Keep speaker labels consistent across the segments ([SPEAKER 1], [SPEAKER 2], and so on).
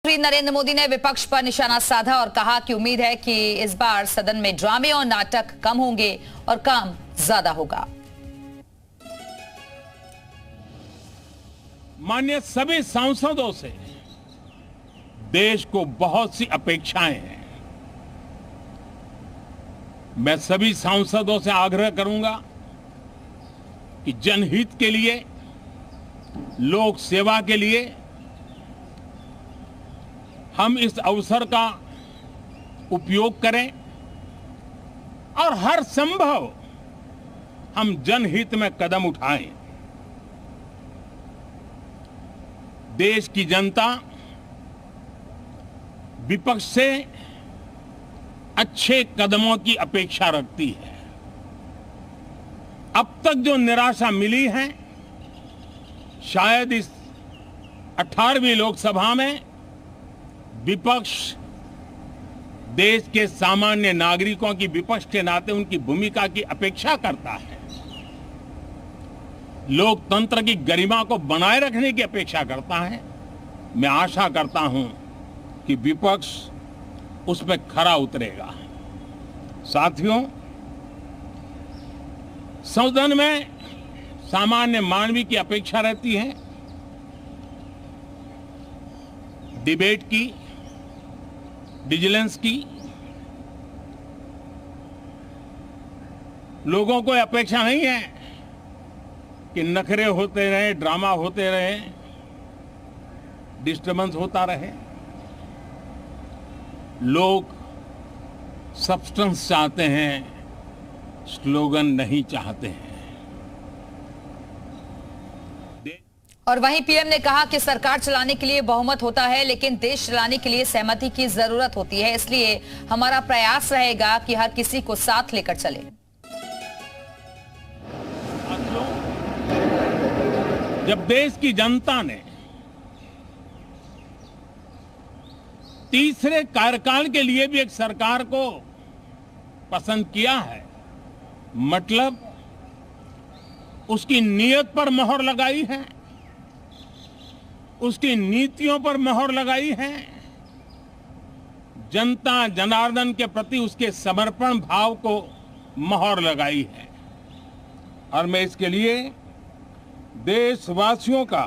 [SPEAKER 1] प्रधानमंत्री नरेंद्र मोदी ने विपक्ष पर निशाना साधा और कहा कि उम्मीद है कि इस बार सदन में ड्रामे और नाटक कम होंगे और काम ज्यादा होगा।
[SPEAKER 2] माननीय सभी सांसदों से देश को बहुत सी अपेक्षाएं हैं। मैं सभी सांसदों से आग्रह करूंगा कि जनहित के लिए, लोक सेवा के लिए हम इस अवसर का उपयोग करें और हर संभव हम जनहित में कदम उठाएं। देश की जनता विपक्ष से अच्छे कदमों की अपेक्षा रखती है। अब तक जो निराशा मिली है, शायद इस 18वीं लोकसभा में विपक्ष देश के सामान्य नागरिकों की विपक्ष के नाते उनकी भूमिका की अपेक्षा करता है, लोकतंत्र की गरिमा को बनाए रखने की अपेक्षा करता है। मैं आशा करता हूं कि विपक्ष उसमें खरा उतरेगा। साथियों, सदन में सामान्य मानवीय की अपेक्षा रहती है डिबेट की, विजिलेंस की। लोगों को अपेक्षा नहीं है कि नखरे होते रहे, ड्रामा होते रहे, डिस्टर्बेंस होता रहे। लोग सब्सटेंस चाहते हैं, स्लोगन नहीं चाहते हैं।
[SPEAKER 1] और वहीं पीएम ने कहा कि सरकार चलाने के लिए बहुमत होता है, लेकिन देश चलाने के लिए सहमति की जरूरत होती है। इसलिए हमारा प्रयास रहेगा कि हर किसी को साथ लेकर चले।
[SPEAKER 2] जब देश की जनता ने तीसरे कार्यकाल के लिए भी एक सरकार को पसंद किया है, मतलब उसकी नीयत पर मोहर लगाई है, उसकी नीतियों पर मोहर लगाई है, जनता जनार्दन के प्रति उसके समर्पण भाव को मोहर लगाई है। और मैं इसके लिए देशवासियों का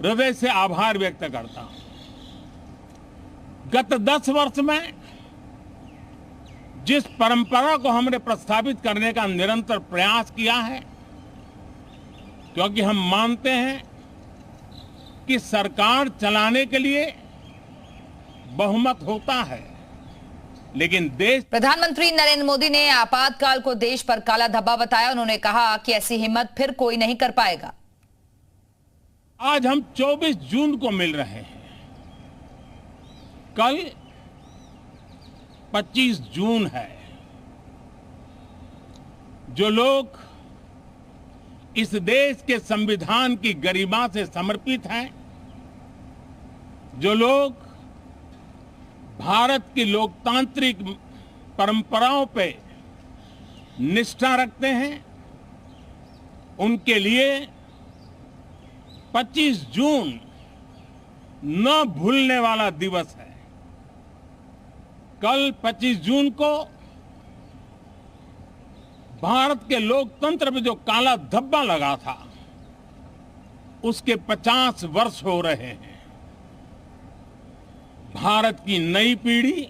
[SPEAKER 2] हृदय से आभार व्यक्त करता हूं। गत 10 वर्ष में जिस परंपरा को हमने प्रस्थापित करने का निरंतर प्रयास किया है, क्योंकि हम मानते हैं कि सरकार चलाने के लिए बहुमत होता है, लेकिन देश।
[SPEAKER 1] प्रधानमंत्री नरेंद्र मोदी ने आपातकाल को देश पर काला धब्बा बताया। उन्होंने कहा कि ऐसी हिम्मत फिर कोई नहीं कर पाएगा।
[SPEAKER 2] आज हम 24 जून को मिल रहे हैं, कल 25 जून है। जो लोग इस देश के संविधान की गरिमा से समर्पित हैं, जो लोग भारत की लोकतांत्रिक परंपराओं पे निष्ठा रखते हैं, उनके लिए 25 जून न भूलने वाला दिवस है। कल 25 जून को भारत के लोकतंत्र में जो काला धब्बा लगा था, उसके 50 वर्ष हो रहे हैं। भारत की नई पीढ़ी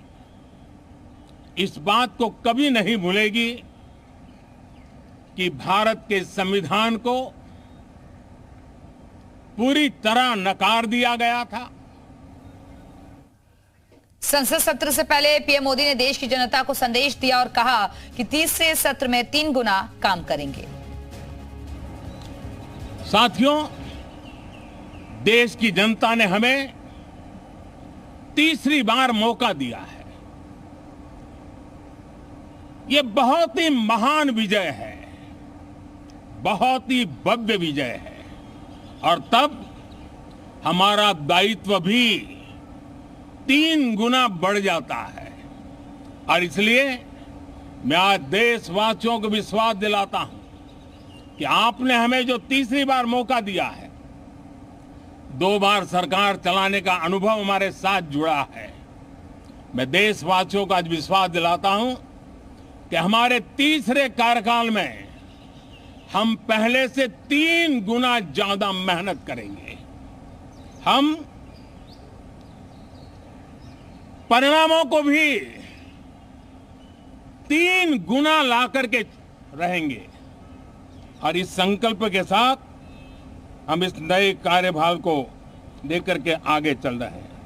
[SPEAKER 2] इस बात को कभी नहीं भूलेगी कि भारत के संविधान को पूरी तरह नकार दिया गया था।
[SPEAKER 1] संसद सत्र से पहले पीएम मोदी ने देश की जनता को संदेश दिया और कहा कि तीसरे सत्र में 3 गुना काम करेंगे।
[SPEAKER 2] साथियों, देश की जनता ने हमें तीसरी बार मौका दिया है। ये बहुत ही महान विजय है, बहुत ही भव्य विजय है, और तब हमारा दायित्व भी 3 गुना बढ़ जाता है। और इसलिए मैं आज देशवासियों को विश्वास दिलाता हूं कि आपने हमें जो तीसरी बार मौका दिया है, 2 बार सरकार चलाने का अनुभव हमारे साथ जुड़ा है। मैं देशवासियों को आज विश्वास दिलाता हूं कि हमारे तीसरे कार्यकाल में हम पहले से 3 गुना ज्यादा मेहनत करेंगे। हम परिणामों को भी 3 गुना ला करके रहेंगे और इस संकल्प के साथ हम इस नए कार्यभार को लेकर के आगे चल रहे हैं।